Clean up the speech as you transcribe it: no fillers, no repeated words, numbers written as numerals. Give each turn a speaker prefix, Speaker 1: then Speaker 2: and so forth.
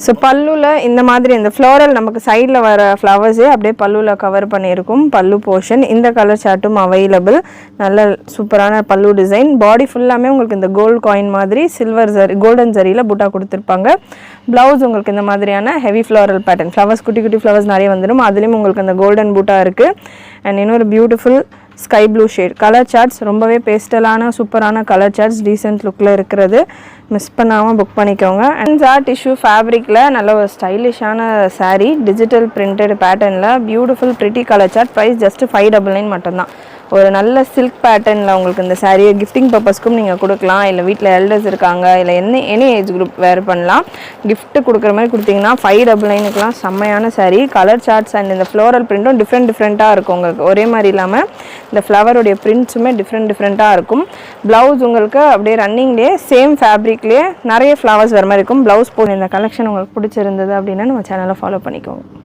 Speaker 1: So பல்லுவில் இந்த மாதிரி இந்த ஃப்ளோரல் நமக்கு சைடில் வர ஃப்ளவர்ஸே அப்படியே பல்லுவில் கவர் பண்ணியிருக்கும் பல்லு போர்ஷன். இந்த கலர் சார்ட்டும் அவைலபிள். நல்ல சூப்பரான பல்லு டிசைன். பாடி ஃபுல்லாமே உங்களுக்கு இந்த கோல்டு காயின் மாதிரி சில்வர் ஜரி கோல்டன் ஜரியில் புட்டா கொடுத்துருப்பாங்க. ப்ளவுஸ் உங்களுக்கு இந்த மாதிரியான ஹெவி ஃப்ளோரல் பேட்டர்ன் ஃப்ளவர்ஸ் குட்டி குட்டி ஃப்ளவர்ஸ் நிறைய வந்துடும். அதுலேயும் உங்களுக்கு இந்த கோல்டன் பூட்டா இருக்குது. அண்ட் இன்னொரு beautiful sky blue shade colour charts. ரொம்பவே பேஸ்டலான சூப்பரான கலர் சார்ட்ஸ் டீசென்ட் லுக்கில் இருக்கிறது. மிஸ் பண்ணாமல் புக் பண்ணிக்கோங்க. அண்ட் டிஷ்யூ ஃபேப்ரிக்கில் நல்ல ஒரு ஸ்டைலிஷான சாரீ டிஜிட்டல் பிரிண்டட் பேட்டர்னில் beautiful pretty colour chart. Price just 599 மட்டும்தான். ஒரு நல்ல சில்க் பேட்டர்னில் உங்களுக்கு இந்த சாரியை கிஃப்டிங் பர்பஸ்க்கும் நீங்கள் கொடுக்கலாம். இல்லை வீட்டில் எல்டர்ஸ் இருக்காங்க, இல்லை எனி ஏஜ் குரூப் வேர் பண்ணலாம். கிஃப்ட்டு கொடுக்குற மாதிரி கொடுத்தீங்கன்னா 599க்குலாம் செம்மையான சாரீ. கலர் சார்ட்ஸ் அண்ட் இந்த ஃப்ளோரல் பிரிண்ட்டும் டிஃப்ரெண்ட்டாக இருக்கும். உங்களுக்கு ஒரே மாதிரி இல்லாமல் இந்த ஃப்ளவருடைய பிரிண்ட்ஸுமே டிஃப்ரெண்ட்டாக இருக்கும். ப்ளவுஸ் உங்களுக்கு அப்படியே ரன்னிங்லேயே சேம் ஃபேப்ரிக்லேயே நிறைய ஃப்ளவர்ஸ் வர மாதிரி இருக்கும். ப்ளவுஸ் போட்டு இந்த கலெக்ஷன் உங்களுக்கு பிடிச்சிருந்தது அப்படின்னா நம்ம சேனலை ஃபாலோ பண்ணிக்கோங்க.